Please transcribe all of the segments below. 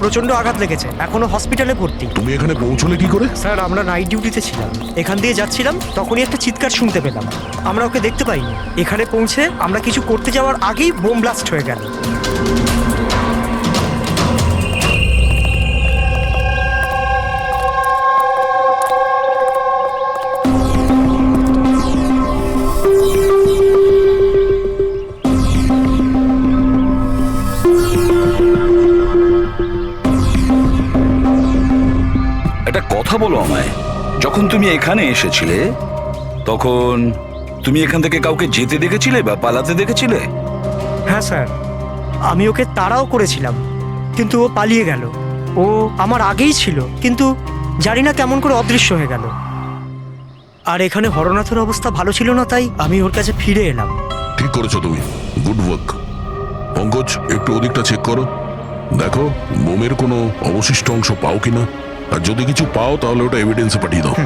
প্রচন্ড আঘাত লেগেছে, এখনো হসপিটালে ভর্তি। তুমি এখানে পৌঁছলে কি করে? স্যার আমরা নাইট ডিউটিতে ছিলাম, এখান দিয়ে যাচ্ছিলাম, তখনই একটা চিৎকার শুনতে পেলাম। আমরা ওকে দেখতে পাইনি। এখানে পৌঁছে আমরা কিছু করতে যাওয়ার আগেই বোম ব্লাস্ট হয়ে গেল। একটা কথা বলো আমায়, যখন তুমি এখানে এসেছিলে তখন তুমি এখান থেকে কাউকে যেতে দেখেছিলে বা পালাতে দেখেছিলে? হ্যাঁ স্যার, আমি ওকে তাড়াও করেছিলাম, কিন্তু ও পালিয়ে গেল। ও আমার আগেই ছিল, কিন্তু জানি না কেমন করে অদৃশ্য হয়ে গেল। আর এখানে হরনাথের অবস্থা ভালো ছিল না, তাই আমি ওর কাছে ফিরে এলাম। ঠিক করেছো তুমি, গুড ওয়ার্ক। পঙ্কজ, একটু ওদিকটা চেক করো, দেখো বোমের কোনো অবশিষ্ট অংশ পাও কিনা, আর যদি কিছু পাও তাহলে ওটা এভিডেন্সে পাঠিয়ে দাও।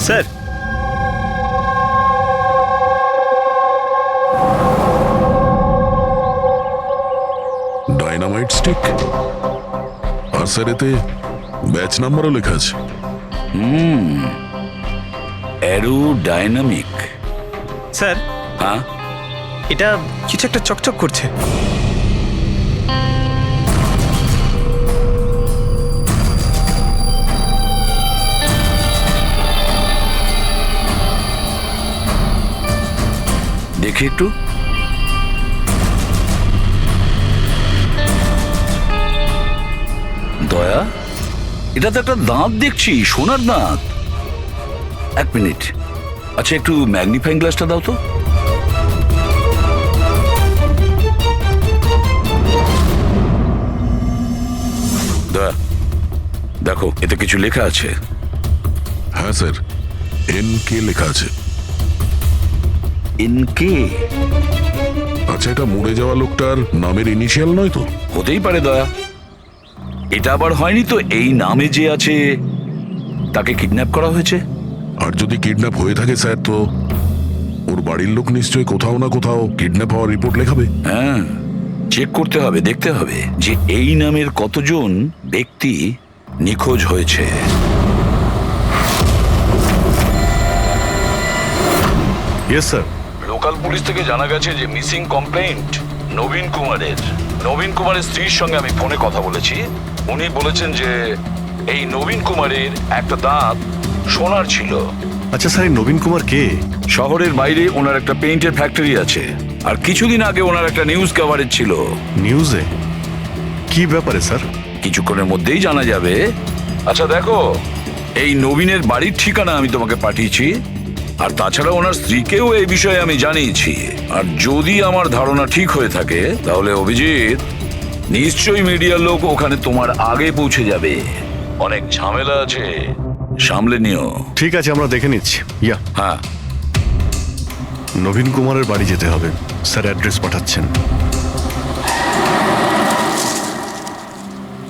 স্যার, ডাইনামাইট স্টিক, আর স্যার এতে ব্যাচ নাম্বারও লেখা আছে। অ্যারোডাইনামিক। স্যার হ্যাঁ, এটা কিছু একটা চকচক করছে। দেখি একটু। দয়া, এটা তো একটা দাঁত দেখছি, সোনার দাঁত। এক মিনিট, আচ্ছা একটু ম্যাগনিফাইং গ্লাসটা দাও তো। দয়া, দেখো এতে কিছু লেখা আছে। হ্যাঁ স্যার, NK লেখা আছে। এনকে? আচ্ছা, এটা মরে যাওয়া লোকটার নামের ইনিশিয়াল নয় তো? হতেই পারে দয়া। এটা আবার হয়নি তো এই নামে যে আছে তাকে কিডন্যাপ করা হয়েছে? আর যদি কিডন্যাপ হয়ে থাকে স্যার, তো ওর বাড়ির লোক নিশ্চয়ই কোথাও না কোথাও কিডন্যাপ হওয়ার রিপোর্ট লেখাবে। হ্যাঁ, চেক করতে হবে, দেখতে হবে যে এই নামের কতজন ব্যক্তি নিখোঁজ হয়েছে। Yes sir. লোকাল পুলিশ থেকে জানা গেছে যে মিসিং কমপ্লেন্ট নবীন কুমারের। নবীন কুমারের স্ত্রীর সঙ্গে আমি ফোনে কথা বলেছি। উনি বলেছেন যে এই নবীন কুমারের একটা দাঁত সোনার ছিল। আচ্ছা স্যার, এই নবীন কুমার কে? শহরের বাইরে ওনার একটা পেইন্টের ফ্যাক্টরি আছে, আর কিছুদিন আগে ওনার একটা নিউজ কভারেজ ছিল। নিউজে? কি ব্যাপারে স্যার? কিছুক্ষণের মধ্যেই জানা যাবে। আচ্ছা দেখো, এই নবীনের বাড়ির ঠিকানা আমি তোমাকে পাঠিয়েছি, আর তাছাড়া ওনার স্ত্রীকেও এই বিষয়ে আমি জানিয়েছি। আর যদি আমার ধারণা ঠিক হয়ে থাকে তাহলে অভিজিৎ, নিশ্চয়ই মিডিয়ার লোক ওখানে তোমার আগে পৌঁছে যাবে। অনেক ঝামেলা আছে, সামলে নিও। ঠিক আছে, আমরা দেখে নিচ্ছি। ইয়া, হ্যাঁ, নবীন কুমারের বাড়ি যেতে হবে। স্যার অ্যাড্রেস পাঠাচ্ছেন।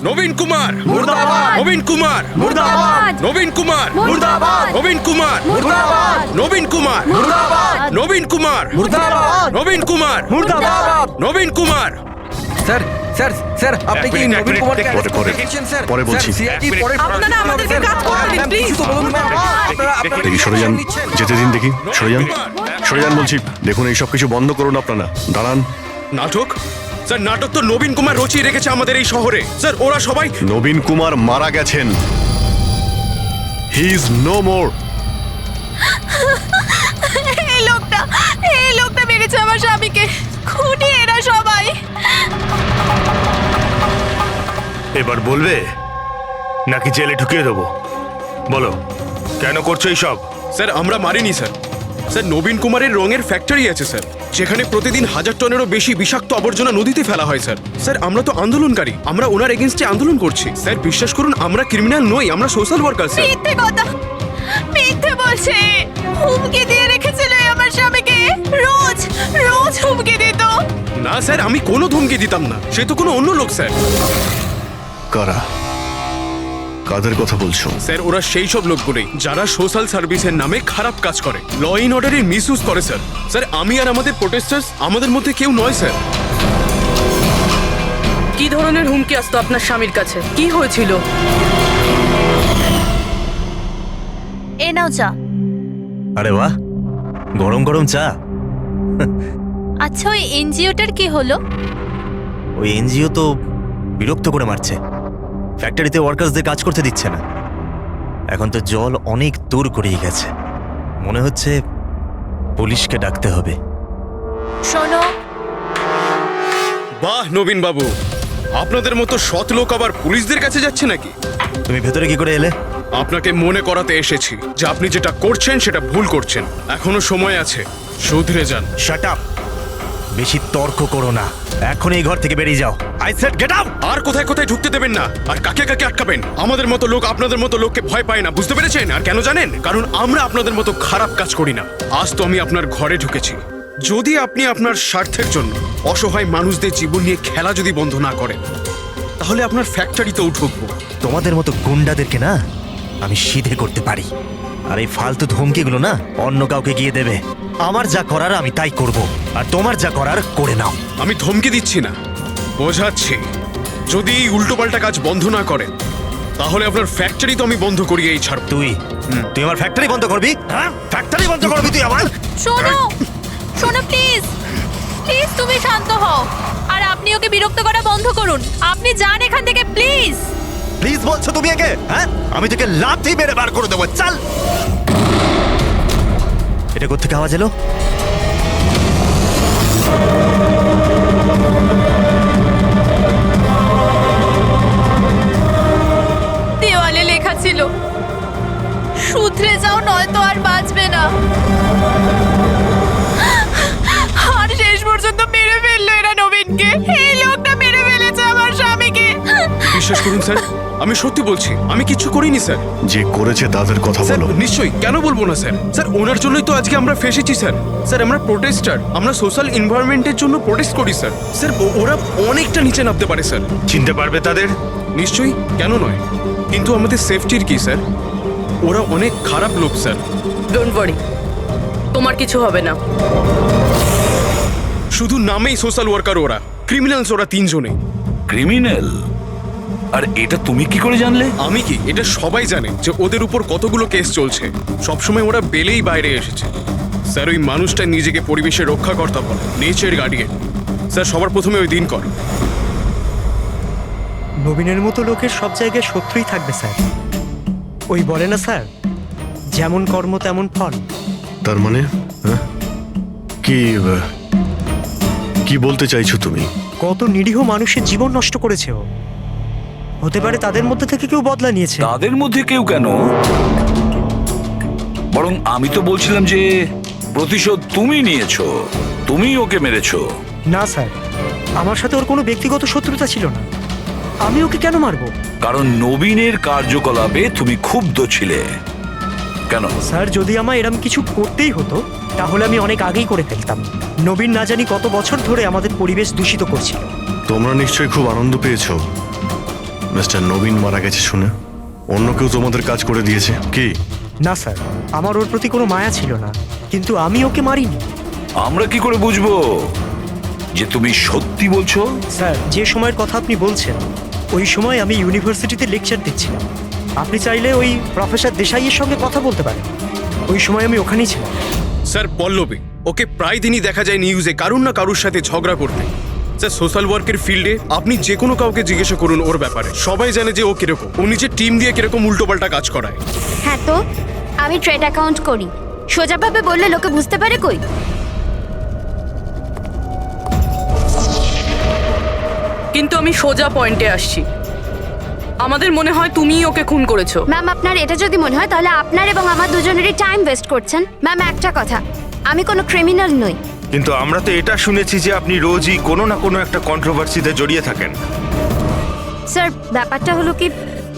নবীন কুমার মুর্দাবাদ! নবীন কুমার মুর্দাবাদ! নবীন কুমার মুর্দাবাদ! নবীন কুমার মুর্দাবাদ! নবীন কুমার মুর্দাবাদ! নবীন কুমার মুর্দাবাদ! নবীন কুমার মুর্দাবাদ! নবীন কুমার। স্যার স্যার স্যার, আপনি কি এক নবীন মিনিট, কুমারকে পরে, arrest পরে। দেখেছেন স্যার? পরে বলছি। স্যার, CID পরে আপনারা আমাদেরকে কাজ করতে দিন, প্লিজ। কিছু বলুন না। আপনারা দেখি, সরে যান, যেতে দিন দেখি। সরে যান, সরে যান বলছি। দেখুন, এই সব কিছু বন্ধ করুন আপনারা। দাঁড়ান। নাটক? স্যার, নাটক তো নবীন কুমার রচিয়ে রেখেছে আমাদের এই শহরে। স্যার, ওরা সবাই নবীন কুমার মারা গেছেন। He is no more. এই লোকটা মেরেছে আমার স্বামীকে। খুনি এরা সবাই। এবার বলবে নাকি জেলে ঢুকিয়ে দেবো? বলো, কেন করছো এইসব? স্যার, আমরা মারিনি স্যার। স্যার, নবীন কুমারের রঙের ফ্যাক্টরি আছে স্যার, যেখানে প্রতিদিন 1000 টনেরও বেশি বিষাক্ত আবর্জনা নদীতে ফেলা হয় স্যার। স্যার, আমরা তো আন্দোলনকারী, আমরা ওনার এগেইনস্টে আন্দোলন করছি। স্যার, বিশ্বাস করুন, আমরা ক্রিমিনাল নই, আমরা সোশ্যাল ওয়ার্কার স্যার। মিথ্যে কথা, মিথ্যে বলছে। হুমকি দিয়ে রেখেছিল আমার আমার স্বামীকে রোজ রোজ হুমকি দিত। না স্যার, আমি কোনো ধমকি দিতাম না, সে তো কোনো অন্য লোক স্যার। কারা? কাদের কথা বলছো? স্যার ওরা সেই সব লোকগুলোই যারা সোশ্যাল সার্ভিসের নামে খারাপ কাজ করে, ল ইন অর্ডারের মিসইউজ করে স্যার। স্যার আমি আর আমাদের প্রোটেস্টার্স আমাদের মধ্যে কেউ নয় স্যার। কি ধরনের হুমকি আসতো আপনার স্বামীর কাছে? কি হয়েছিল? এ নাও চা। আরে বাহ, গরম গরম চা। আচ্ছা ওই এনজিওটার কি হলো? ওই এনজিও তো বিরক্ত করে মারছে, ফ্যাক্টরিতে ওয়ার্কার্সদের কাজ করতে দিচ্ছে না। এখন তো জল অনেক দূর গড়িয়ে গেছে, মনে হচ্ছে পুলিশকে ডাকতে হবে। শোনো, বাহ নবীন বাবু, আপনাদের মতো সৎ লোক আবার পুলিশদের কাছে যাচ্ছে নাকি? তুমি ভেতরে কি করে এলে? আপনাকে মনে করাতে এসেছি যে আপনি যেটা করছেন সেটা ভুল করছেন। এখনো সময় আছে, শুধরে যান। শাট আপ, বেশি তর্ক করো না, এখন এই ঘর থেকে বেরিয়ে যাও। I said get out. আর কোথায় কোথায় ঢুকতে দেবেন না, আর কাকে কাকে আটকাবেন। আমাদের মতো লোক আপনাদের মতো লোককে ভয় পায় না, বুঝতে পেরেছেন? আর কেন জানেন? কারণ আমরা আপনাদের মতো খারাপ কাজ করি না। আজ তো আমি আপনার ঘরে ঢুকেছি। যদি আপনি আপনার স্বার্থের জন্য অসহায় মানুষদের জীবন নিয়ে খেলা যদি বন্ধ না করেন, তাহলে আপনার ফ্যাক্টরিতেও ঢুকবো। তোমাদের মতো গুন্ডাদেরকে না আমি সিধে করতে পারি, আর এই ফালতু ধমকিগুলো না অন্য কাউকে গিয়ে দেবে। আমার যা করার আমি তাই করব, আর তোমার যা করার করে নাও। আমি ধমকি দিচ্ছি না, বোঝাচ্ছি। যদি এই উল্টোপাল্টা কাজ বন্ধ না করেন, তাহলে আপনার ফ্যাক্টরি তো আমি বন্ধ করিয়েই ছাড়ব। তুই আমার ফ্যাক্টরি বন্ধ করবি? হ্যাঁ, ফ্যাক্টরি বন্ধ করবি তুই আমার? শোনো শোনো প্লিজ, প্লিজ তুমি শান্ত হও, আর আপনি ওকে বিরক্ত করা বন্ধ করুন। আপনি যান এখান থেকে প্লিজ। প্লিজ বলছো তুমি একে? হ্যাঁ, আমি তোকে লাথি মেরে বার করে দেবো। চল। এটা কোত্থেকে আওয়াজ এলো? দেওয়ালে লেখা ছিল, শুধরে যাও নয়তো আর বাঁচবে না। আর শেষ পর্যন্ত মেরে ফেললো এরা নবীনকে। এই লোকটা মেরে ফেলেছে আমার স্বামীকে। বিশ্বাস করুন স্যার, আমি সত্যি বলছি, আমি কিছু করিনি স্যার। যে করেছে তাদের কথা স্যার বলো। নিশ্চয়ই, কেন বলবো না স্যার। স্যার ওনার জন্যই তো আজকে আমরা ফেসেছি স্যার। স্যার আমরা প্রোটেস্টার, আমরা সোশ্যাল এনভায়রনমেন্টের জন্য প্রোটেস্ট করি স্যার। স্যার ওরা অনেকটা নিচে নামতে পারে স্যার। চিনতে পারবে তাদের? নিশ্চয়ই, কেন নয়, কিন্তু আমাদের সেফটির কি স্যার? ওরা অনেক খারাপ লোক স্যার। ডোন্ট ওয়ারি, তোমার কিছু হবে না। শুধু নামেই সোশ্যাল ওয়ার্কার, ওরা ক্রিমিনালস, ওরা তিনজনে। ক্রিমিনাল? আর এটা তুমি কি করে জানলে? আমি কি, এটা সবাই জানে যে ওদের উপর কতগুলো কেস চলছে। সবসময় ওরা বেলেই বাইরে এসেছে স্যার। ওই মানুষটা নিজেকে পরিবেশের রক্ষাকর্তা বলে, নেচার গার্ডিয়ান। স্যার সবার প্রথমে ওই দিন কর। নবীনের মতো লোকের সব জায়গায় শত্রুই থাকবে স্যার। ওই বলে না স্যার, যেমন কর্ম তেমন ফল। তার মানে হ্যাঁ? কি বলতে চাইছো তুমি? কত নিরীহ মানুষের জীবন নষ্ট করেছে ও। হতে পারে তাদের মধ্যে থেকে কেউ বদলা নিয়েছে। তাদের মধ্যে কেউ কেন? বরং আমি তো বলছিলাম যে প্রতিশোধ তুমি নিয়েছো, তুমি ওকে মেরেছো। না স্যার, আমার সাথে ওর কোনো ব্যক্তিগত শত্রুতা ছিল না। আমি ওকে কেন মারবো? কারণ নবীনের কার্যকলাপে তুমি ক্ষুব্ধ ছিলে। কেন? স্যার যদি আমায় এরম কিছু করতেই হতো, তাহলে আমি অনেক আগেই করে ফেলতাম। নবীন না জানি কত বছর ধরে আমাদের পরিবেশ দূষিত করছিল। তোমরা নিশ্চয়ই খুব আনন্দ পেয়েছো মিস্টার নবীন মারা গেছে শুনে। অন্য কেউ তোমাদের কাজ করে দিয়েছে কি? না স্যার, আমার ওর প্রতি কোনো মায়া ছিল না, কিন্তু আমি ওকে মারিনি। আমরা কি করে বুঝবো যে তুমি সত্যি বলছো? স্যার যে সময়ের কথা আপনি বলছেন, ওই সময় আমি ইউনিভার্সিটিতে লেকচার দিচ্ছিলাম। আপনি চাইলে ওই প্রফেসর দেশাইয়ের সঙ্গে কথা বলতে পারেন। ওই সময় আমি ওখানেই ছিলাম। স্যার পল্লবী, ওকে প্রায় দিনই দেখা যায় নিউজে কারুর না কারুর সাথে ঝগড়া করতে। স্যার সোশ্যাল ওয়ার্কের ফিল্ডে আপনি যে কোনো কাউকে জিজ্ঞাসা করুন ওর ব্যাপারে, সবাই জানে যে ও কিরকম, ও নিজের টিম দিয়ে কিরকম উল্টোপাল্টা কাজ করায়। হ্যাঁ তো আমি ট্রেড অ্যাকাউন্ট করি, সোজাভাবে বললে লোকে বুঝতে পারে কই। কিন্তু আমি সোজা পয়েন্টে আসছি। আমাদের মনে হয় তুমিই ওকে খুন করেছো। ম্যাম আপনার এটা যদি মনে হয় তাহলে আপনার এবং আমার দুজনেরই টাইম ওয়েস্ট করছেন। ম্যাম একটা কথা, আমি কোনো ক্রিমিনাল নই। কিন্তু আমরা তো এটা শুনেছি যে আপনি রোজই কোনো না কোনো একটা কন্ট্রোভার্সিতে জড়িয়ে থাকেন। স্যার ব্যাপারটা হলো কি,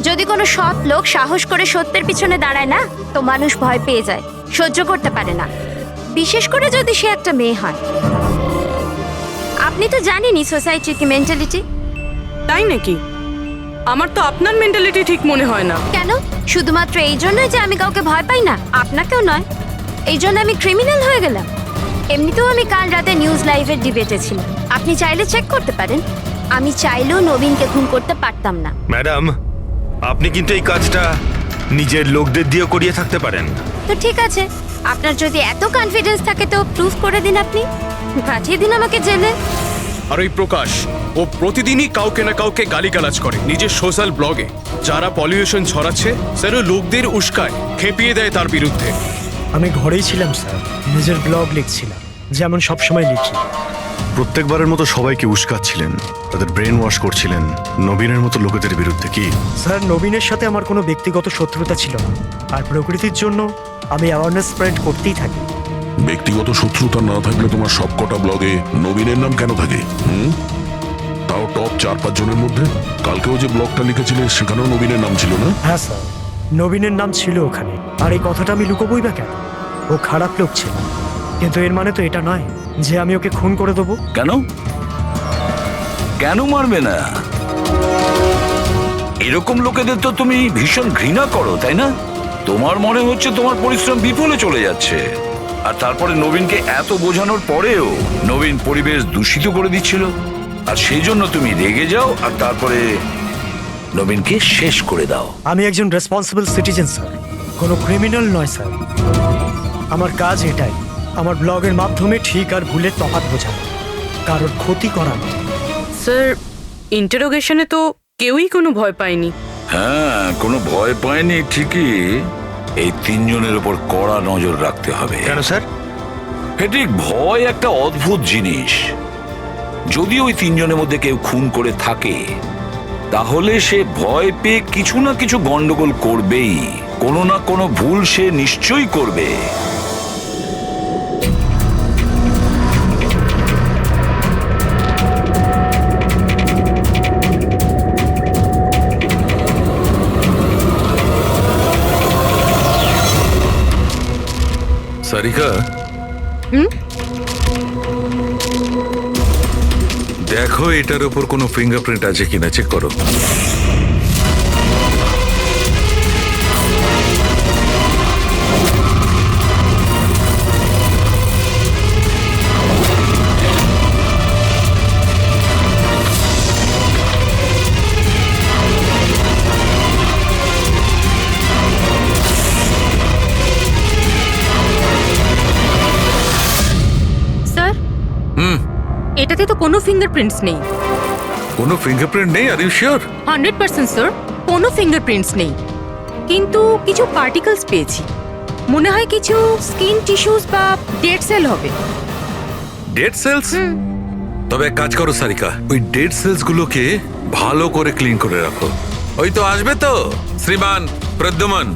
যদি কোনো সৎ লোক সাহস করে সত্যের পিছনে দাঁড়ায় না, তো মানুষ ভয় পেয়ে যায়, সহ্য করতে পারে না। বিশেষ করে যদি সে একটা মেয়ে হয়। আপনি তো জানেনই সোসাইটির কি মেন্টালিটি। তাই নাকি? আমার তো আপনার মেন্টালিটি ঠিক মনে হয় না। কেন? শুধুমাত্র এই জন্যই যে আমি কাউকে ভয় পাই না? আপনাকেও নয়। এই জন্য আমি ক্রিমিনাল হয়ে গেলাম? এমনিতেও আমি কাল রাতে নিউজ লাইভের ডিবেটে ছিলাম, আপনি চাইলে চেক করতে পারেন। আমি চাইলেও নবীনকে খুন করতে পারতাম না। ম্যাডাম, আপনি কিন্তু এই কাজটা নিজের লোকদের দিয়ে করিয়ে থাকতে পারেন। তো ঠিক আছে, আপনার যদি এত কনফিডেন্স থাকে তো প্রুফ করে দিন, আপনি পাঠিয়ে দিন আমাকে জেলে। আর ওই প্রকাশ, ও প্রতিদিনই কাউকে না কাউকে গালিগালাজ করে নিজের সোশ্যাল ব্লগে। যারা পলিউশন ছড়াচ্ছে স্যার ও লোকদের উস্কায়, খেপিয়ে দেয় তার বিরুদ্ধে। আমি ঘরেই ছিলাম স্যার, নিজের ব্লগ লিখছিলাম, যেমন সবসময় লিখি। প্রত্যেকবারের মতো সবাইকে উস্কাচ্ছিলেন, তাদের ব্রেন ওয়াশ করছিলেন নবীনের মতো লোকেদের বিরুদ্ধে। কি স্যার, নবীনের সাথে আমার কোনো ব্যক্তিগত শত্রুতা ছিল না, আর প্রকৃতির জন্য আমি অ্যাওয়ারনেস স্প্রেড করতেই থাকি। ব্যক্তিগত শত্রুতা না থাকলে তোমার সবকটা ব্লগে নবীনের নাম কেন থাকে? তাও টপ 4-5 জনের মধ্যে। কালকেও যে ব্লগটা লিখেছিলে সেখানেও নবীনের নাম ছিল না? হ্যাঁ স্যার, নবীনের নাম ছিল ওখানে। আর এই কথাটা আমি লুকোবই বা কেন? ও খারাপ লোক ছিল, কিন্তু এর মানে তো এটা নয় যে আমি ওকে খুন করে দেবো। কেন? কেন মারবে না? এরকম লোকেদের তো তুমি ভীষণ ঘৃণা করো, তাই না? তোমার মনে হচ্ছে তোমার পরিশ্রম বিফলে চলে যাচ্ছে, আর তারপরে নবীনকে এত বোঝানোর পরেও নবীন পরিবেশ দূষিত করে দিচ্ছিল, আর সেই জন্য তুমি রেগে যাও আর তারপরে নবীনকে শেষ করে দাও। আমি একজন রেসপন্সিবল সিটিজেন স্যার, কোনো ক্রিমিনাল নয় স্যার। আমার কাজ এটাই, আমার ব্লগের মাধ্যমে ঠিক আর ভুলের তফাৎ বোঝানো, কারোর ক্ষতি করা নয়। স্যার, ইন্টারোগেশনে তো কেউই কোনো ভয় পায়নি। হ্যাঁ, কোনো ভয় পায়নি ঠিকই, এই 3 জনের উপর কড়া নজর রাখতে হবে। কেন স্যার? ঠিক, ভয় একটা অদ্ভুত জিনিস। যদি ওই 3 জনের মধ্যে কেউ খুন করে থাকে, তাহলে সে ভয় পেয়ে কিছু না কিছু গন্ডগোল করবেই, কোনো না কোনো ভুল সে নিশ্চয়ই করবে। সারিকা, দেখো এটার উপর কোনো ফিঙ্গারপ্রিন্ট আছে কিনা, চেক করো। স্যার, এটাতে তো কোনো ফিঙ্গারপ্রিন্টস নেই। কোনো ফিঙ্গারপ্রিন্ট নেই? Are you sure? 100% স্যার, কোনো ফিঙ্গারপ্রিন্টস নেই, কিন্তু কিছু পার্টিকেলস পেয়েছি। মনে হয় কিছু স্কিন টিস্যুস বা ডেড সেল হবে। Dead cells? তবে এক কাজ করো সারিকা, ওই ডেড সেলস গুলোকে ভালো করে ক্লিন করে রাখো। ওই তো আসবে তো শ্রীমান প্রদ্যুমন,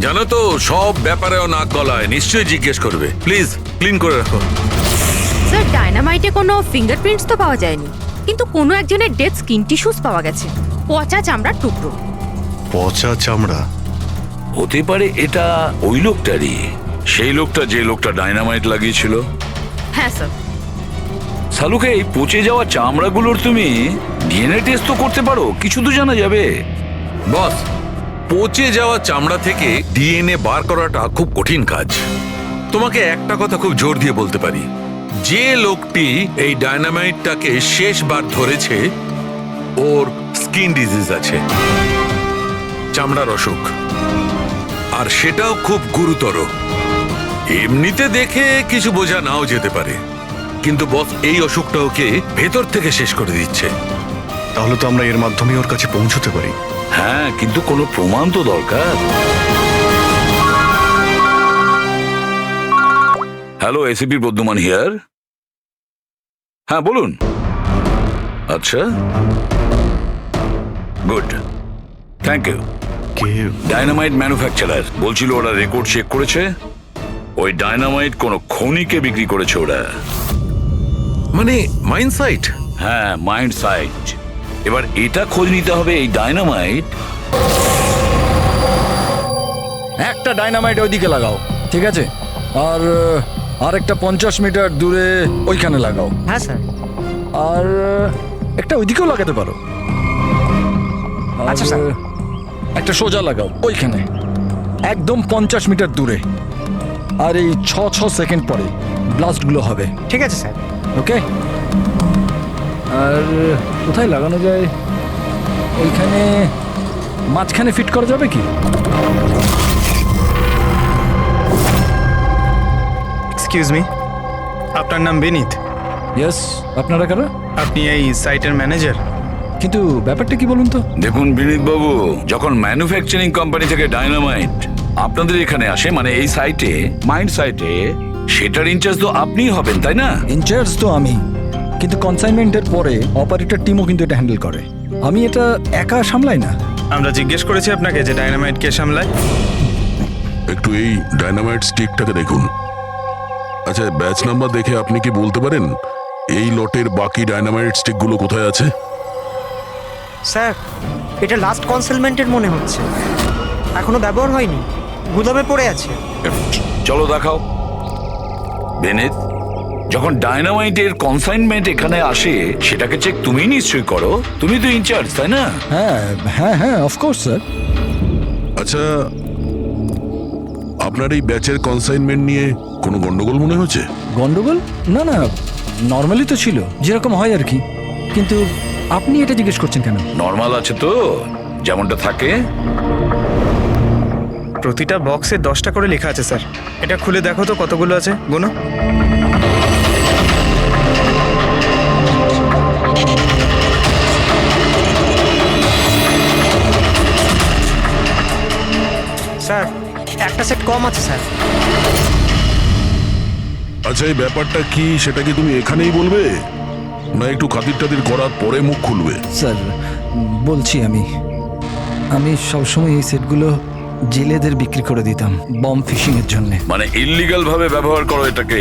জানো তো সব ব্যাপারেও নাক গলায়, নিশ্চয়ই জিজ্ঞেস করবে। প্লিজ ক্লিন করে রাখো। স্যার, ডায়নামাইটে কোনো ফিঙ্গারপ্রিন্টস তো পাওয়া যায়নি, কিন্তু কোনো একজনের ডেড স্কিন টিস্যুস পাওয়া গেছে, পচা চামড়ার টুকরো। পচা চামড়া? হতে পারে এটা ওই লোকটারই, সেই লোকটা যে লোকটা ডায়নামাইট লাগিয়েছিল। হ্যাঁ স্যার। সালুকে, এই পচে যাওয়া চামড়াগুলোর তুমি ডিএনএ টেস্ট তো করতে পারো, কিছু তো জানা যাবে। বস, পচে যাওয়া চামড়া থেকে ডিএনএ বার করাটা খুব কঠিন কাজ। তোমাকে একটা কথা খুব জোর দিয়ে বলতে পারি, যে লোকটি এই ডায়নামাইটটাকে শেষবার ধরেছে ওর স্কিন ডিজিজ আছে, চামড়ার অসুখ, আর সেটাও খুব গুরুতর। এমনিতে দেখে কিছু বোঝা নাও যেতে পারে, কিন্তু বস এই অসুখটা ওকে ভেতর থেকে শেষ করে দিচ্ছে। তাহলে তো আমরা এর মাধ্যমে ওর কাছে পৌঁছতে পারি। হ্যাঁ, কিন্তু কোনো প্রমাণ তো দরকার। Hello, ACP Pradyuman here. হ্যাঁ বলুন। আচ্ছা, good, thank you. Dynamite manufacturer বলছিল ওরা রেকর্ড চেক করেছে, ওই ডায়নামাইট কোনো খনিকে বিক্রি করেছে ওরা। মানে মাইন্ড সাইট? হ্যাঁ, মাইন্ড সাইট। এবার এটা খোঁজ নিতে হবে এই ডায়নামাইট। একটা ডায়নামাইট ওইদিকে লাগাও, ঠিক আছে? আর আরেকটা 50 মিটার দূরে ওইখানে লাগাও। হ্যাঁ স্যার। আর একটা ওইদিকেও লাগাতে পারো। আর আচ্ছা, স্যার। একটা সোজা লাগাও ওইখানে, একদম 50 মিটার দূরে। আর এই 6 সেকেন্ড পরে ব্লাস্টগুলো হবে। ঠিক আছে স্যার। ওকে। আর কোথায় লাগানো যায়? ওইখানে মাঝখানে ফিট করা যাবে কি? এক্সকিউজ মি, আপনার নাম বিনীত? ইয়েস। আপনারা কারা? আপনি এই সাইটের ম্যানেজার? কিন্তু ব্যাপারটা কি বলুন তো? দেখুন বিনীত বাবু, যখন ম্যানুফ্যাকচারিং কোম্পানি থেকে ডায়নামাইট আপনাদের এখানে আসে, মানে এই সাইটে, মাইন্ড সাইটে, সেটার ইনচার্জ তো আপনিই হবেন, তাই না? ইনচার্জ তো আমি, কিন্তু কনসাইনমেন্টের পরে অপারেটর টিমও কিন্তু এটা হ্যান্ডেল করে। আমি এটা একা সামলাই না। আমরা জিজ্ঞেস করেছি আপনাকে যে ডায়নামাইট কে সামলায়। একটু এই ডায়নামাইট স্টিকটাকে দেখুন। আচ্ছা, ব্যাচ নাম্বার দেখে আপনি কি বলতে পারেন এই লটের বাকি ডায়নামাইট স্টিকগুলো কোথায় আছে? স্যার, এটা লাস্ট কনসেলমেন্টের মনে হচ্ছে, এখনো ব্যবহার হয়নি, গুদামে পড়ে আছে। চলো দেখাও। বিনীত, যখন ডায়নামাইটের কনসাইনমেন্ট এখানে আসে, সেটাকে চেক তুমি নিশ্চয়ই করো, তুমি তো ইনচার্জ, তাই না? হ্যাঁ হ্যাঁ হ্যাঁ, অফকোর্স স্যার। আচ্ছা, আপনার এই ব্যাচের কনসাইনমেন্ট নিয়ে কোনো গন্ডগোল মনে হচ্ছে? গন্ডগোল? না না, নর্মালি তো ছিল, যেরকম হয় আর কি। কিন্তু আপনি এটা জিজ্ঞেস করছেন কেন? নর্মাল আছে তো, যেমনটা থাকে। প্রতিটা বক্সে 10টা করে লেখা আছে স্যার। এটা খুলে দেখো তো কতগুলো আছে, গোনো। স্যার, একটা সেট কম আছে স্যার। আচ্ছা, এই ব্যাপারটা কি সেটা কি তুমি এখানেই বলবে, না একটু খাতির টাতির করার পরে মুখ খুলবে? স্যার বলছি, আমি সবসময় এই সেটগুলো জেলেদের বিক্রি করে দিতাম বম ফিশিং এর জন্য। মানে ইল্লিগাল ভাবে ব্যবহার করো এটাকে।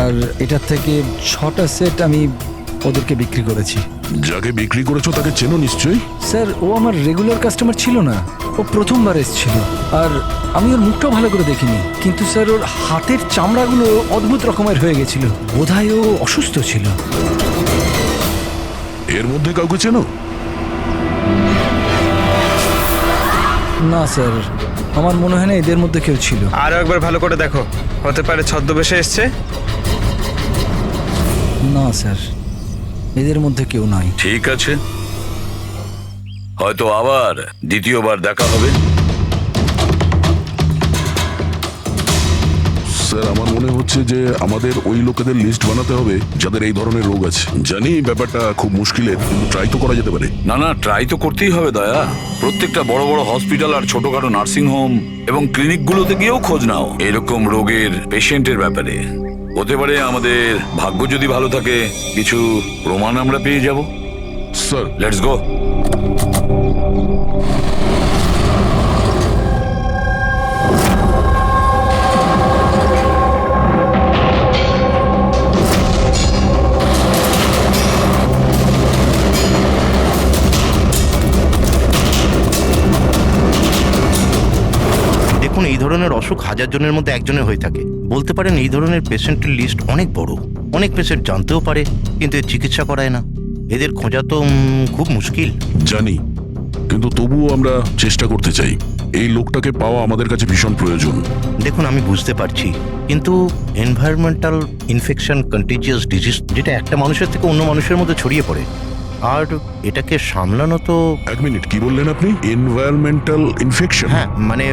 আর এটার থেকে 6টা সেট আমি ওদেরকে বিক্রি করেছি। যাকে বিক্রি করেছো তাকে চেনো নিশ্চয়ই? স্যার, ও আমার রেগুলার কাস্টমার ছিল না, ও প্রথমবার এসেছিল। আর আমি ওর মুখটাও ভালো করে দেখিনি, কিন্তু স্যার ওর হাতের চামড়াগুলো অদ্ভুত রকমের হয়ে গেছিল, বোধহয় ও অসুস্থ ছিল। এর মধ্যে কাউকে চেনো? না স্যার, আমার মনে হয় না এদের মধ্যে কেউ ছিল। আরো একবার ভালো করে দেখো, হতে পারে ছদ্মবেশে এসছে। না স্যার, এদের মধ্যে কেউ নাই। ঠিক আছে, হয়তো আবার দ্বিতীয়বার দেখা হবে। স্যার, আমার মনে হচ্ছে যে আমাদের ওই লোকেদের লিস্ট বানাতে হবে যাদের এই ধরনের রোগ আছে। জানি ব্যাপারটা খুব মুশকিলের, কিন্তু ট্রাই তো করা যেতে পারে। না না, ট্রাই তো করতেই হবে দয়া। প্রত্যেকটা বড় বড় হসপিটাল আর ছোটখাটো নার্সিং হোম এবং ক্লিনিকগুলোতে গিয়েও খোঁজ নাও এরকম রোগের পেশেন্টের ব্যাপারে। হতে পারে আমাদের ভাগ্য যদি ভালো থাকে, কিছু প্রমাণ আমরা পেয়ে যাব। Sir, let's go. দেখুন, এই ধরনের অসুখ 1000 জনের মধ্যে একজনের হয়ে থাকে। বলতে পারেন এই ধরনের পেশেন্টের লিস্ট অনেক বড়। অনেক পেশেন্ট জানতেও পারে, কিন্তু এর চিকিৎসা করায় না। এদের খোঁজা তো খুব মুশকিল। জানি, কিন্তু তবুও আমরা চেষ্টা করতে চাই। এই লোকটাকে পাওয়া আমাদের কাছে ভীষণ প্রয়োজন। দেখুন, আমি বুঝতে পারছি, কিন্তু এনভায়রনমেন্টাল ইনফেকশন কন্টিজিয়াস ডিজিজ, যেটা একটা মানুষের থেকে অন্য মানুষের মধ্যে ছড়িয়ে পড়ে, আর এটাকে সামলানো তো। এক মিনিট, কি বললেন আপনি? Environmental infection? হ্যাঁ, মানে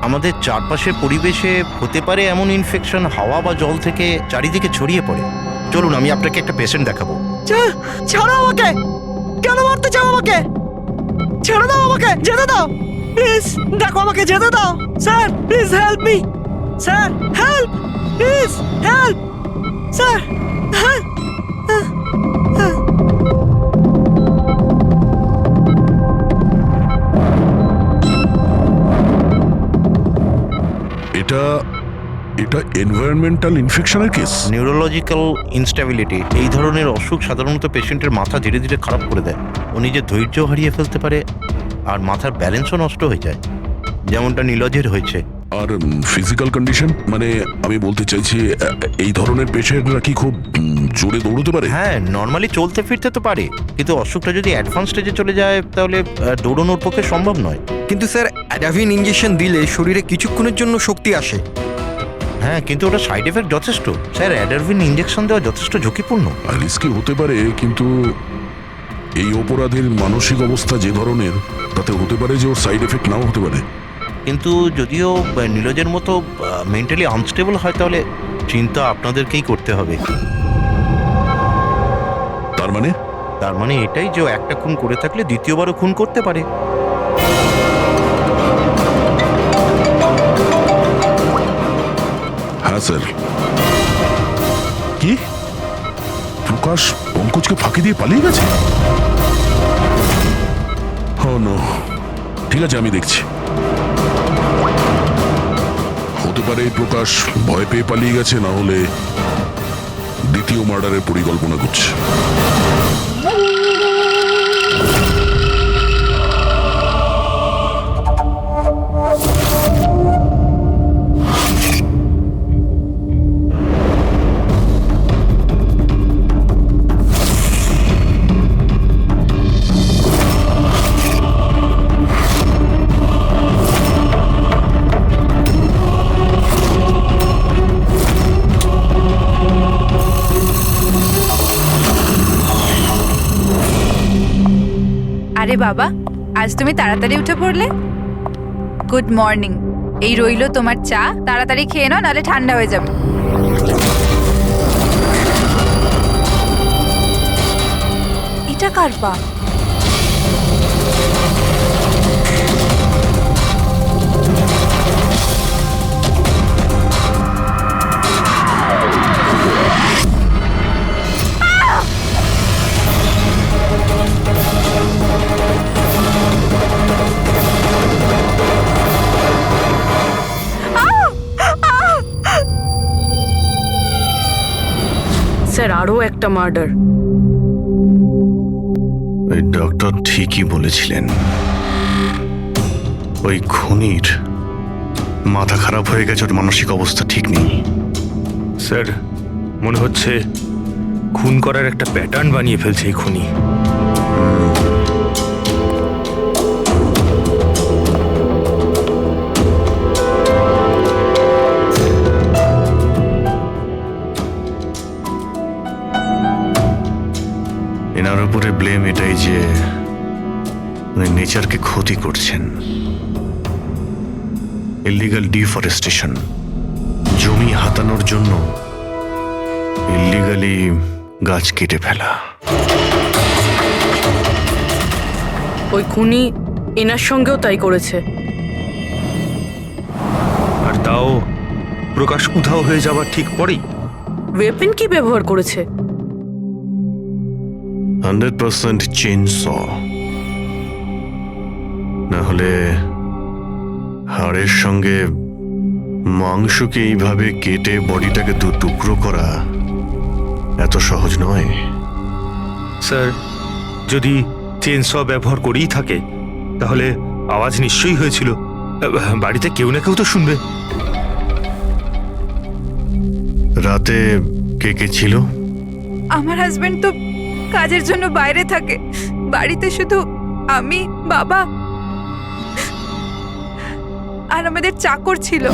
আমাদের চারপাশের পরিবেশে হতে পারে এমন ইনফেকশন হাওয়া বা জল থেকে চারিদিকে ছড়িয়ে পড়ে। চলুন, আমি আপনাকে একটা পেশেন্ট দেখাবো। ছাড়ো আমাকে! কেন মারতে চাও আমাকে? ছেড়ে দাও আমাকে, যেতে দাও প্লিজ। দেখো, আমাকে যেতে দাও sir, please help me sir, help, please help sir, help. এটা এনভায়রনমেন্টাল ইনফেকশনের কেস। নিউরোলজিক্যাল ইনস্টেবিলিটি, এই ধরনের অসুখ সাধারণত পেশেন্টের মাথা ধীরে ধীরে খারাপ করে দেয়। ও নিজের ধৈর্য হারিয়ে ফেলতে পারে আর মাথার ব্যালেন্সও নষ্ট হয়ে যায়, যেমনটা নীলজের হয়েছে। আর ফিজিক্যাল কন্ডিশন, মানে আমি বলতে চাইছি এই ধরনের পেশেন্টরা কি খুব জোরে দৌড়তে পারে? হ্যাঁ, নর্মালি চলতে ফিরতে তো পারে, কিন্তু অসুখটা যদি অ্যাডভান্স স্টেজে চলে যায় তাহলে দৌড়ানোর পক্ষে সম্ভব নয়। কিন্তু স্যার অ্যাডাভিন ইঞ্জেকশন দিলে শরীরে কিছুক্ষণের জন্য শক্তি আসে। হ্যাঁ, কিন্তু ওটা সাইড এফেক্ট যথেষ্ট। স্যার, অ্যাডারভিন ইঞ্জেকশন দেওয়া যথেষ্ট ঝুঁকিপূর্ণ। রিস্কি হতে পারে, কিন্তু এই অপরাধের মানসিক অবস্থা যে ধরনের, তাতে হতে পারে যে ওর সাইড এফেক্ট নাও হতে পারে। কিন্তু যদিও নীরজের মতো মেন্টালি আনস্টেবল হয়, তাহলে চিন্তা আপনাদেরকেই করতে হবে। তার মানে এটাই যে একটা খুন করে থাকলে দ্বিতীয়বারও খুন করতে পারে। হ্যাঁ স্যার। কি প্রকাশ পঙ্কজকে ফাঁকি দিয়ে পালিয়ে গেছে? ও নো, ঠিক আছে, আমি দেখছি। হতে পারে প্রকাশ ভয় পেয়ে পালিয়ে গেছে, না হলে দ্বিতীয় মার্ডারের পরিকল্পনা করছে। আরে বাবা, আজ তুমি তাড়াতাড়ি উঠে পড়লে। Good morning. এই রইলো তোমার চা, তাড়াতাড়ি খেয়ে নাও, নাহলে ঠান্ডা হয়ে যাবে। এটা কার পা? স্যার, আরও একটা মার্ডার। ওই ডক্টর ঠিকই বলেছিলেন, ওই খুনির মাথা খারাপ হয়ে গেছে, ওর মানসিক অবস্থা ঠিক নেই। স্যার, মনে হচ্ছে খুন করার একটা প্যাটার্ন বানিয়ে ফেলছে এই খুনি। এনার উপরে ব্লেম এটাই যে উনি নেচারকে ক্ষতি করছেন। ইলিগাল ডিফরেস্টেশন, জমি হাতানোর জন্য ইলিগালি গাছ কেটে ফেলা। ওই খুনি এনার সঙ্গেও তাই করেছে। আর তাও প্রকাশ উধাও হয়ে যাওয়ার ঠিক পরেই। ওয়েপেন কি ব্যবহার করেছে? 100% চেইনস, না হলে হাড়ের সঙ্গে মাংসকে এইভাবে কেটে বডিটাকে দু টুকরো করা এত সহজ নয়। স্যার, যদি চেনস ব্যবহার করেই থাকে তাহলে আওয়াজ নিশ্চয়ই হয়েছিল। বাড়িতে কেউ না কেউ তো শুনবে। রাতে কে কে ছিল? আমার হাজবেন্ড তো কাজের জন্য বাইরে থাকে, বাড়িতে শুধু আমি, বাবা আর আমাদের চাকর ছিল।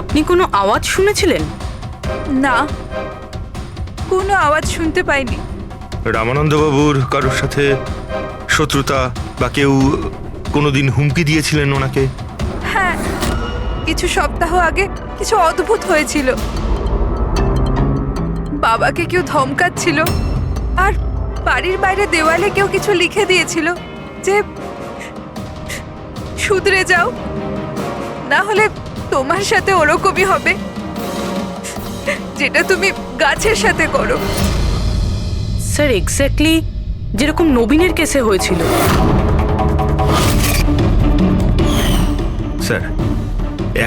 আপনি কোনো আওয়াজ শুনেছিলেন? না, কোনো আওয়াজ শুনতে পাইনি। রামানন্দবাবুর কারোর সাথে শত্রুতা বা কেউ কোনোদিন হুমকি দিয়েছিলেন ওনাকে? হ্যাঁ, কিছু সপ্তাহ আগে কিছু অদ্ভুত হয়েছিল। বাবাকে কেউ ধমকাচ্ছিল, আর বাড়ির বাইরে দেওয়ালে কেউ কিছু লিখে দিয়েছিল যে শুধরে যাও, না হলে তোমার সাথে ওরকমই হবে যেটা তুমি গাছের সাথে করো। স্যার, এক্স্যাক্টলি যেরকম নবীনের কেসে হয়েছিল। স্যার,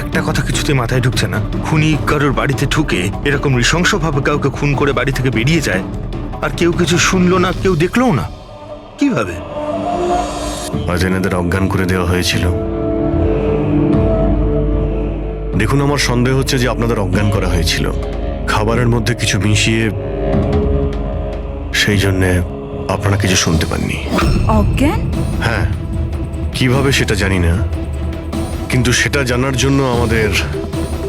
একটা কথা কিছুতে মাথায় ঢুকছে না। খুনি কারোর বাড়িতে ঢুকে এরকম নৃশংসভাবে কাউকে খুন করে বাড়ি থেকে বেরিয়ে যায়, আর কেউ কিছু শুনলো না, কেউ দেখলো না। কিভাবে? আজ এনাদের অজ্ঞান করে দেওয়া হয়েছিল। দেখুন, আমার সন্দেহ হচ্ছে যে আপনাদের অজ্ঞান করা হয়েছিল খাবারের মধ্যে কিছু মিশিয়ে, সেই জন্যে আপনারা কিছু শুনতে পাননি। অজ্ঞান? হ্যাঁ, কিভাবে সেটা জানি না, কিন্তু সেটা জানার জন্য আমাদের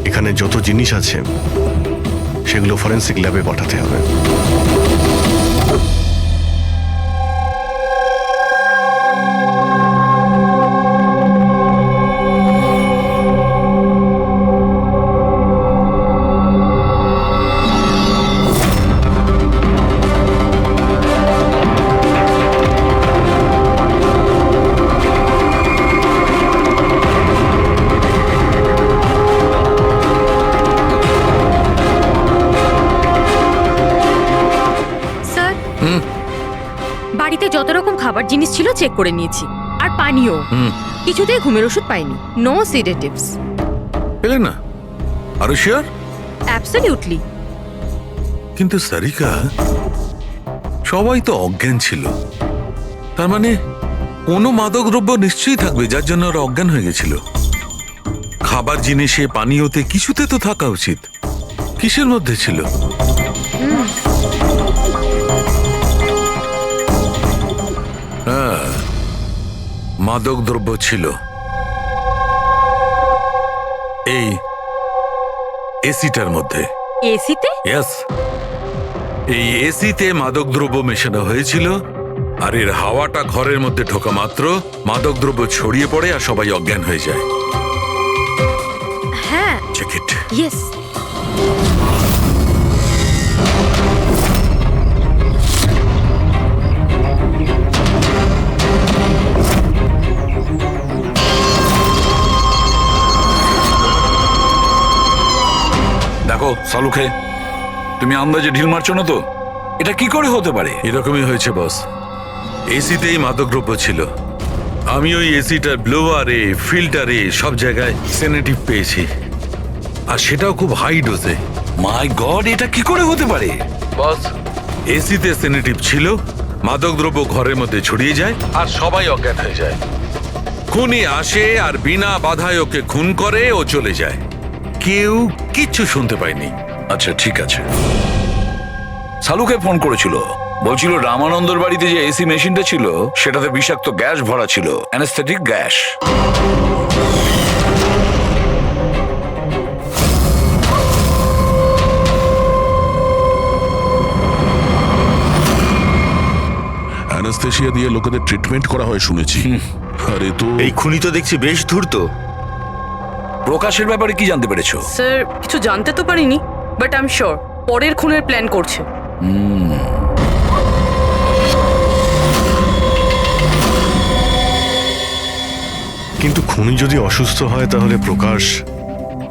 এখানে যত জিনিস আছে সেগুলো ফরেন্সিক ল্যাবে পাঠাতে হবে। স্যার, বাড়িতে যত রকম খাবার জিনিস ছিল চেক করে নিয়েছি, আর পানিও। কিছুতেই ঘুমের ওষুধ পাইনি। No sedatives. পেলে না? আরো শিওর? অ্যাবসলিউটলি। কিন্তু সারিকা, সবাই তো অজ্ঞান ছিল, তার মানে কোনো মাদক দ্রব্য নিশ্চয়ই থাকবে যার জন্য ওরা অজ্ঞান হয়ে গেছিল। খাবার জিনিসে, পানীয়তে, কিছুতে তো থাকা উচিত। কিসের মধ্যে ছিল? হ্যাঁ, মাদক দ্রব্য ছিল। এই এসিটার মধ্যে। এসিতে? ইয়েস, এই এসিতে মাদকদ্রব্য মেশানো হয়েছিল, আর এর হাওয়াটা ঘরের মধ্যে ঢোকা মাত্র মাদকদ্রব্য ছড়িয়ে পড়ে আর সবাই অজ্ঞান হয়ে যায়। হ্যাঁ। Check it. ইয়েস। দেখো সালুখে, তুমি আন্দাজে ঢিল মারছো না তো? এটা কি করে হতে পারে? এরকমই হয়েছে বস। এসিতেই মাদকদ্রব্য ছিল। আমি ওই এসিটার ব্লোয়ারে, ফিল্টারে, সব জায়গায় সেনেটিভ পেয়েছি, আর সেটাও খুব হাই ডোজে। মাই গড, এটা কি করে হতে পারে? বস, এসিতে সেনেটিভ ছিল, মাদকদ্রব্য ঘরের মধ্যে ছড়িয়ে যায় আর সবাই অজ্ঞান হয়ে যায়। খুনি আসে আর বিনা বাধায় ওকে খুন করে, ও চলে যায়। কেউ কিচ্ছু শুনতে পায়নি। আচ্ছা ঠিক আছে। সালুকে ফোন করেছিল, বলছিল রামানন্দর বাড়িতে যে এসি মেশিনটা ছিল সেটাতে বিষাক্ত গ্যাস ভরা ছিল, অ্যানেস্থেটিক গ্যাস। অ্যানাস্থেশিয়া দিয়ে লোকেদের ট্রিটমেন্ট করা হয় শুনেছি। আরে তো এই খুনি তো দেখছি বেশ ধূর্ত। প্রকাশের ব্যাপারে কি জানতে পেরেছো? স্যার, কিছু জানতে তো পারিনি, বাট আই এম শিওর পরের খুনের প্ল্যান করছে। কিন্তু খুনি যদি অসুস্থ হয় তাহলে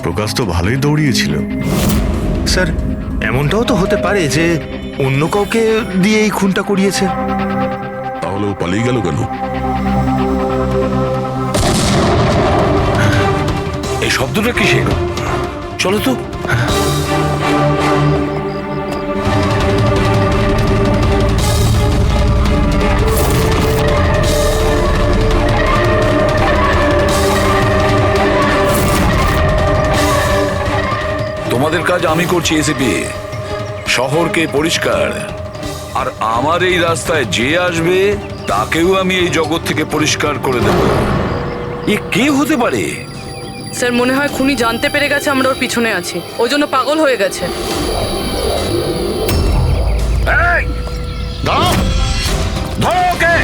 প্রকাশ তো ভালোই দৌড়িয়েছিল। স্যার, এমনটাও তো হতে পারে যে অন্য কাউকে দিয়ে এই খুনটা করিয়েছে। তাহলে ও পালিয়ে গেল কেন? এই শব্দটা কিসের? চলো তো। তোমাদের কাজ আমি করছি এসিপি, শহরকে পরিষ্কার, আর আমার এই রাস্তায় যে আসবে তাকেও আমি এই জগৎ থেকে পরিষ্কার করে দেব। এ কে হতে পারে? স্যার, মনে হয় খুনি জানতে পেরে গেছে আমরা ওর পিছনে আছি, ওই জন্য পাগল হয়ে গেছে। এই, ধরো ধরো ওকে।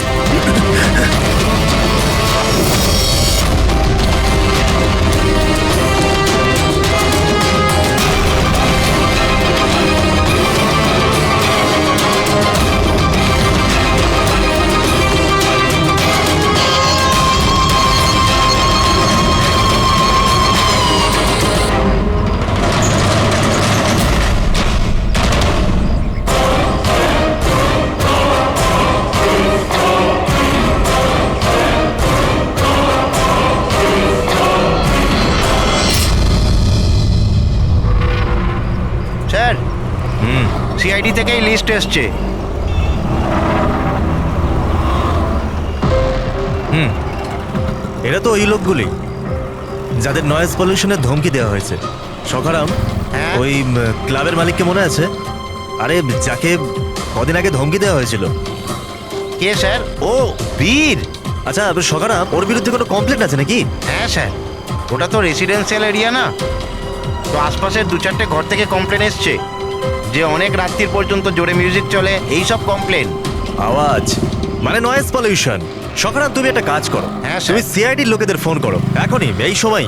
স্যার, সিআইডি থেকেই লিস্ট এসছে। এরা তো ওই লোকগুলি যাদের নয়েজ পলিউশনের ধমকি দেওয়া হয়েছে। সখারাম, ওই ক্লাবের মালিককে মনে আছে? আরে যাকে কদিন আগে ধমকি দেওয়া হয়েছিল। কে স্যার? ও বীর। আচ্ছা সখারাম, ওর বিরুদ্ধে কোনো কমপ্লেন আছে নাকি? হ্যাঁ স্যার, ওটা তো রেসিডেন্সিয়াল এরিয়া না, তো আশপাশের 2-4টে ঘর থেকে কমপ্লেন এসছে যে অনেক রাত্রির পর্যন্ত জোরে মিউজিক চলে, এই সব কমপ্লেন। আওয়াজ মানে নয়েজ পলিউশন। সখারাম, তুমি একটা কাজ করো, হ্যাঁ তুমি সিআইডির লোকেদের ফোন করো এখনই, এই সময়।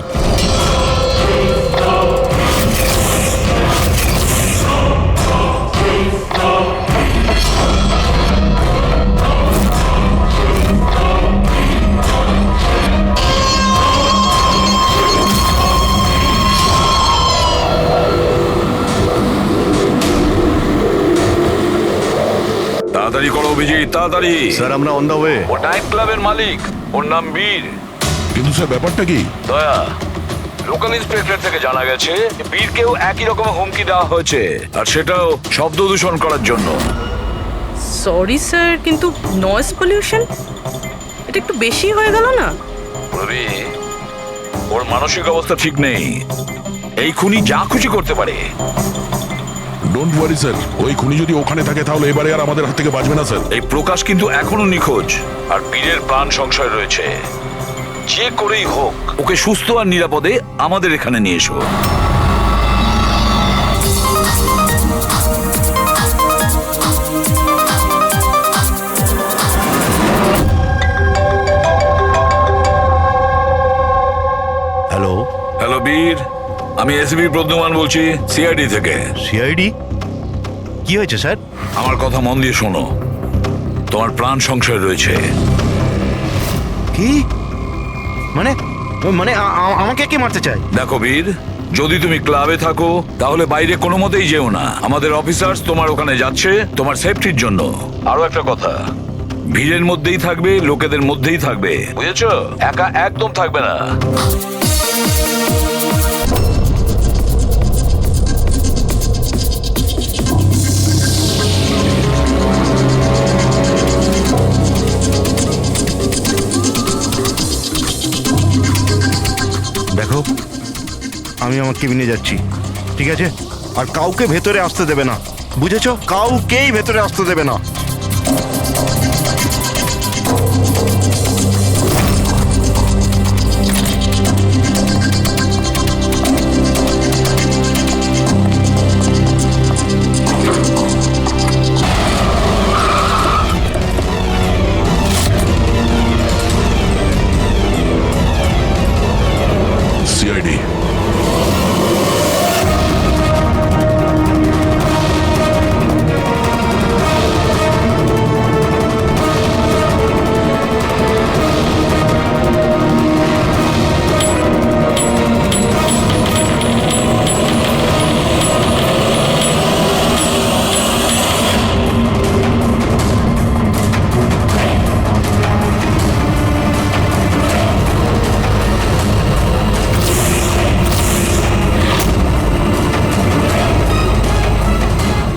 তাড়াতাড়ি করো অভিজিৎ, তাড়াতাড়ি। স্যার আমরা অন দ্য ওয়ে। ও নাইট ক্লাবের মালিক, ওর নাম বীর। কিন্তু স্যার ব্যাপারটা কি? দয়া, লোকাল ইন্সপেক্টর থেকে জানা গেছে বীরকেও একই রকম হুমকি দেওয়া হয়েছে, আর সেটাও শব্দ দূষণ করার জন্য। সরি স্যার, কিন্তু নয়েজ পলিউশন এটা একটু বেশি হয়ে গেল না? রবি, ওর মানসিক অবস্থা ঠিক নেই, এই খুনি যা খুশি করতে পারে। ডোন্ট ওয়ারি স্যার, ওই খুনি যদি ওখানে থাকে তাহলে এবারে আর আমাদের হাত থেকে বাঁচবে না স্যার। এই প্রকাশ কিন্তু এখনো নিখোঁজ, আর বীরের প্রাণ সংশয় রয়েছে। যে করেই হোক ওকে সুস্থ আর নিরাপদে আমাদের এখানে নিয়ে এসো। হ্যালো। হ্যালো বীর, আমি এসবি প্রদ্যুমান বলছি, সিআইডি থেকে। সিআইডি? কি হয়েছে স্যার? আমার কথা মন দিয়ে শোনো, তোমার প্রাণ সংশয় রয়েছে। কি মানে? মানে আমাকে কে মারতে চায়? দেখো বীর, যদি তুমি ক্লাবে থাকো তাহলে বাইরে কোনো মতেই যেও না। আমাদের অফিসার্স তোমার ওখানে যাচ্ছে তোমার সেফটির জন্য। আরো একটা কথা, ভিড়ের মধ্যেই থাকবে, লোকেদের মধ্যেই থাকবে, বুঝেছো? একা একদম থাকবে না। দেখো, আমি আমার কেবিনে যাচ্ছি, ঠিক আছে? আর কাউকে ভেতরে আসতে দেবে না, বুঝেছো? কাউকেই ভেতরে আসতে দেবে না। সিআইডি।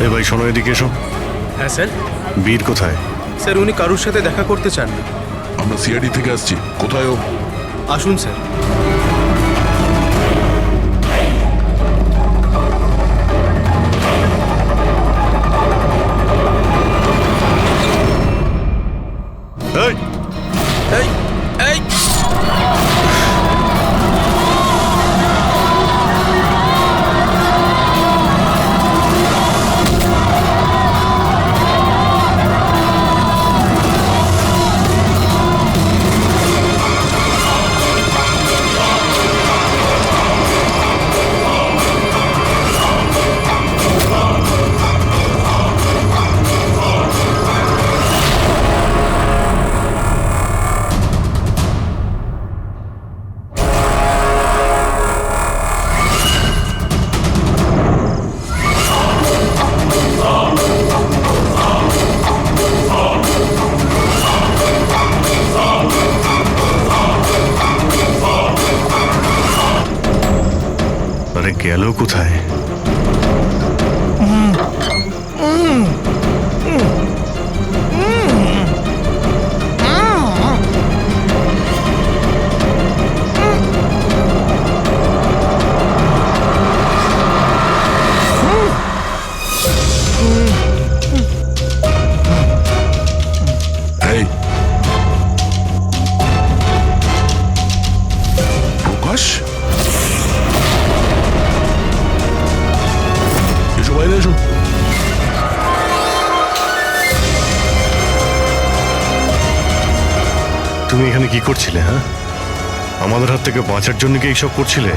এ ভাই শোনো, এদিকে এসো। হ্যাঁ স্যার। বীর কোথায়? স্যার উনি কারুর সাথে দেখা করতে চান না। আমরা সিআইডি থেকে আসছি। কোথায় ও? আসুন স্যার। এই এই এই বাইরে এসো। তুমি এখানে কি করছিলে? হ্যাঁ, আমাদের হাত থেকে বাঁচার জন্য কি এইসব করছিলে?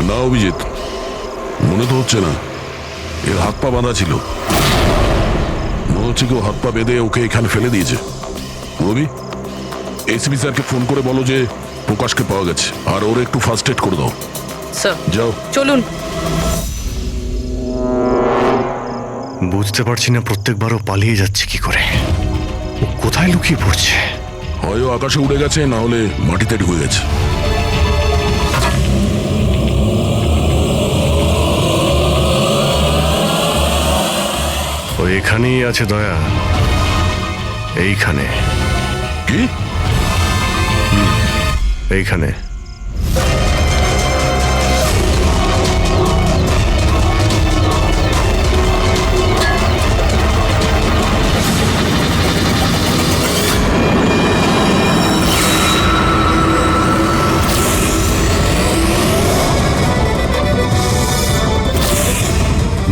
না অভিজিৎ, মনে তো হচ্ছে না। এর হাত পা বাঁধা ছিল, মনে হচ্ছে কেউ হাত পা বেঁধে ওকে এখানে ফেলে দিয়েছে। রবি, এসপি স্যারকে ফোন করে বলো যে প্রকাশকে পাওয়া গেছে, আর ওর একটু ফার্স্ট এড করে দাও। স্যার যাও। চলুন। বুঝতে পারছি না প্রত্যেকবারও পালিয়ে যাচ্ছে কি করে, ও কোথায় লুকিয়ে পড়ছে। হয় ও আকাশে উড়ে গেছে, না হলে মাটিতে ঢুকে গেছে। ও এখানেই আছে দয়া, এইখানে। কি? এইখানে।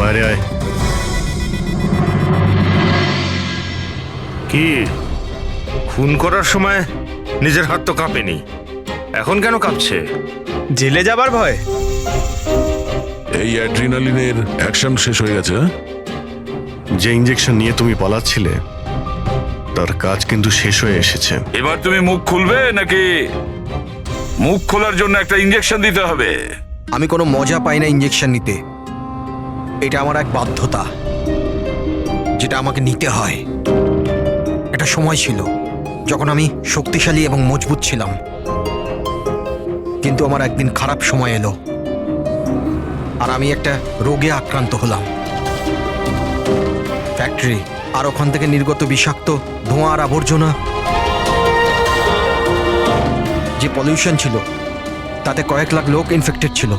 বাইরে আয়। কি খুন করার সময় নিজের হাত তো কাঁপেনি, এখন কেন কাঁপছে? জেলে যাবার ভয়। এই অ্যাড্রিনালিনের অ্যাকশন শেষ হয়ে গেছে। যে ইঞ্জেকশন নিয়ে তুমি পালাচ্ছিলে তার কাজ কিন্তু শেষ হয়ে এসেছে। এবার তুমি মুখ খুলবে নাকি মুখ খোলার জন্য একটা ইঞ্জেকশন দিতে হবে? আমি কোনো মজা পাই না ইঞ্জেকশন নিতে, এটা আমার এক বাধ্যতা যেটা আমাকে নিতে হয়। একটা সময় ছিল যখন আমি শক্তিশালী এবং মজবুত ছিলাম, কিন্তু আমার একদিন খারাপ সময় এলো আর আমি একটা রোগে আক্রান্ত হলাম। ফ্যাক্টরি আর ওখান থেকে নির্গত বিষাক্ত ধোঁয়া আর আবর্জনা, যে পলিউশন ছিল তাতে কয়েক লাখ লোক ইনফেক্টেড ছিল।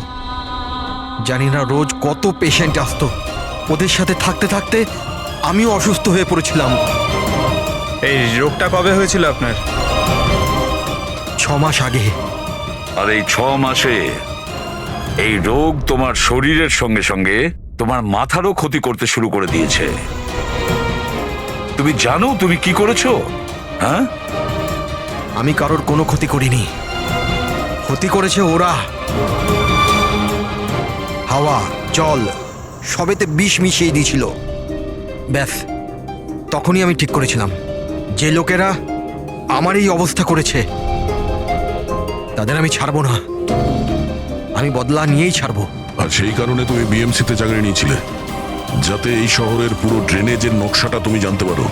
জানি না রোজ কত পেশেন্ট আসতো। ওদের সাথে থাকতে থাকতে আমিও অসুস্থ হয়ে পড়েছিলাম। এই রোগটা কবে হয়েছিল আপনার? 6 মাস আগে। আর এই 6 মাসে এই রোগ তোমার শরীরের সঙ্গে সঙ্গে তোমার মাথারও ক্ষতি করতে শুরু করে দিয়েছে। তুমি জানো তুমি কি করেছো? হ্যাঁ, আমি কারোর কোনো ক্ষতি করিনি, ক্ষতি করেছে ওরা। হাওয়া, জল সবেতে বিষ মিশিয়ে দিয়েছিল। ব্যাস, তখনই আমি ঠিক করেছিলাম যে লোকেরা আমার এই অবস্থা করেছে তাদের আমি ছাড়বো না, আমি বদলা নিয়েই ছাড়বো। আর সেই কারণে তুমি বিএমসিতে চাকরি নিয়েছিলে, যাতে এই শহরের পুরো ড্রেনেজের নকশাটা তুমি জানতে পারো।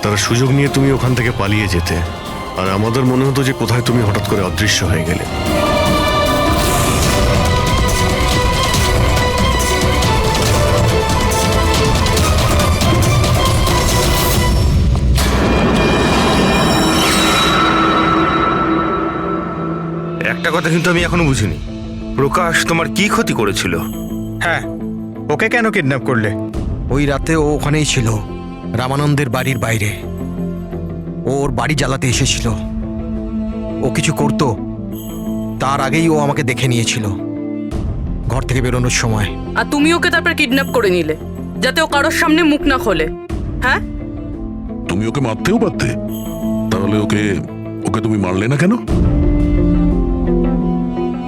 তারা সুযোগ নিয়ে তুমি ওখান থেকে পালিয়ে যেতে, আর আমাদের মনে হতো যে কোথায় তুমি হঠাৎ করে অদৃশ্য হয়ে গেলে। একটা কথা কিন্তু আমি এখনো বুঝিনি, প্রকাশ তোমার কি ক্ষতি করেছিল? হ্যাঁ, ওকে কেন কিডন্যাপ করলে? ওই রাতে ও ওখানেই ছিল, রামানন্দের বাড়ির বাইরে। ওর বাড়ি জ্বালাতে এসেছিল। ও কিছু করতো তার আগেই ও আমাকে দেখে নিয়েছিল ঘর থেকে বেরোনোর সময়। আর তুমি ওকে তারপর কিডন্যাপ করে নিলে যাতে ও কারোর সামনে মুখ না খোলে। হ্যাঁ, তুমি ওকে মারতেও পারতে, তাহলে ওকে ওকে তুমি মারলে না কেন?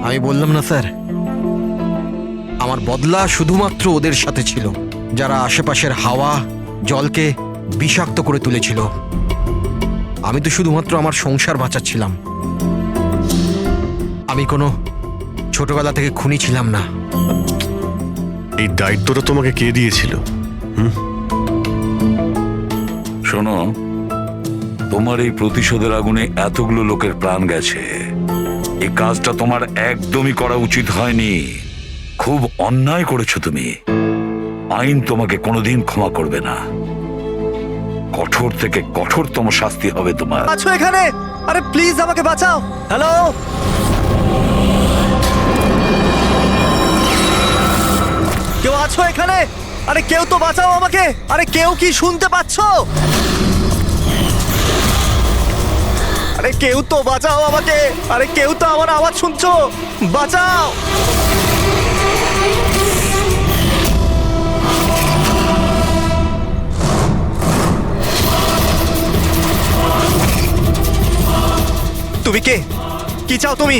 আমি বললাম না স্যার, আমার বদলা শুধুমাত্র ওদের সাথে ছিল যারা আশেপাশের হাওয়া জলকে বিষাক্ত করে তুলেছিল। আমি তো শুধুমাত্র আমার সংসার বাঁচাচ্ছিলাম। আমি কোনো ছোটবেলা থেকে খুনি ছিলাম না। এই দায়িত্বটা তোমাকে কে দিয়েছিল? শোনো, তোমার এই প্রতিশোধের আগুনে এতগুলো লোকের প্রাণ গেছে। এই কাজটা তোমার একদমই করা উচিত হয়নি। খুব অন্যায় করেছো তুমি। আইন তোমাকে কোনোদিন ক্ষমা করবে না। কঠোর থেকে কঠোরতম শাস্তি হবে তোমার। আছো এখানে? আরে প্লিজ আমাকে বাঁচাও। হ্যালো, কেউ আছো এখানে? আরে কেউ তো বাঁচাও আমাকে। আরে কেউ কি শুনতে পাচ্ছো? আরে কেউ তো বাঁচাও আমাকে। আরে কেউ তো আমার আওয়াজ শুনছো? বাঁচাও। তুমি কে? কি চাও তুমি?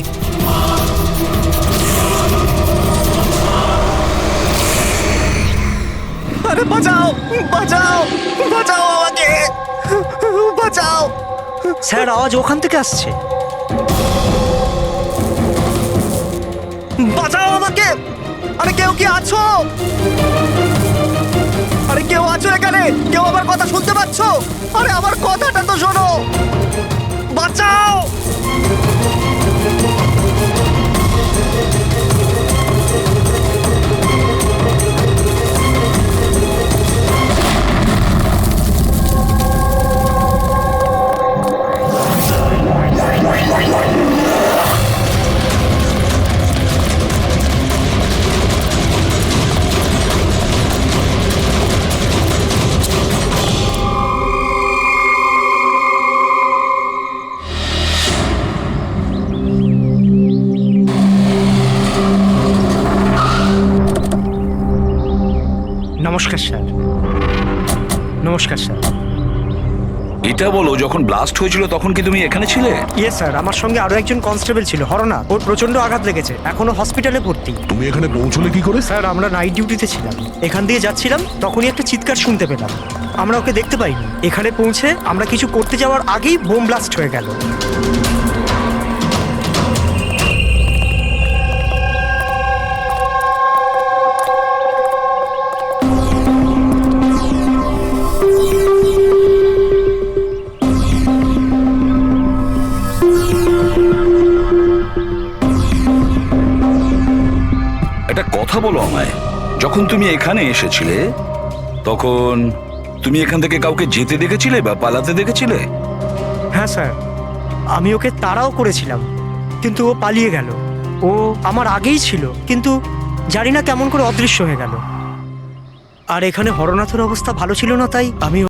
আরে বাঁচাও, বাঁচাও, বাঁচাও আমাকে, বাঁচাও। স্যার, আওয়াজ ওখান থেকে আসছে। বাঁচাও আমাকে। আরে কেউ কি আছো? আরে কেউ আছো এখানে? কেউ আমার কথা শুনতে পাচ্ছ? আরে আমার কথাটা তো শোনো, বাঁচাও। নমস্কার স্যার। নমস্কার স্যার। এটা বলো, যখন ব্লাস্ট হয়েছিল তখন কি তুমি এখানে ছিলে? ইয়ে স্যার, আমার সঙ্গে আরো একজন কনস্টেবল ছিল, হরনা। ওর প্রচন্ড আঘাত লেগেছে, এখনো হসপিটালে ভর্তি। তুমি এখানে পৌঁছলে কি করে? স্যার, আমরা নাইট ডিউটিতে ছিলাম, এখান দিয়ে যাচ্ছিলাম, তখনই একটা চিৎকার শুনতে পেলাম। আমরা ওকে দেখতে পাইনি। এখানে পৌঁছে আমরা কিছু করতে যাওয়ার আগেই বোম ব্লাস্ট হয়ে গেল। একটা কথা বলো আমায়, যখন তুমি এখানে এসেছিলে তখন তুমি এখান থেকে কাউকে যেতে দেখেছিলে বা পালাতে দেখেছিলে? হ্যাঁ স্যার, আমি ওকে তাড়াও করেছিলাম, কিন্তু ও পালিয়ে গেল। ও আমার আগেই ছিল, কিন্তু জানি না কেমন করে অদৃশ্য হয়ে গেল। আর এখানে হরনাথের অবস্থা ভালো ছিল না, তাই আমি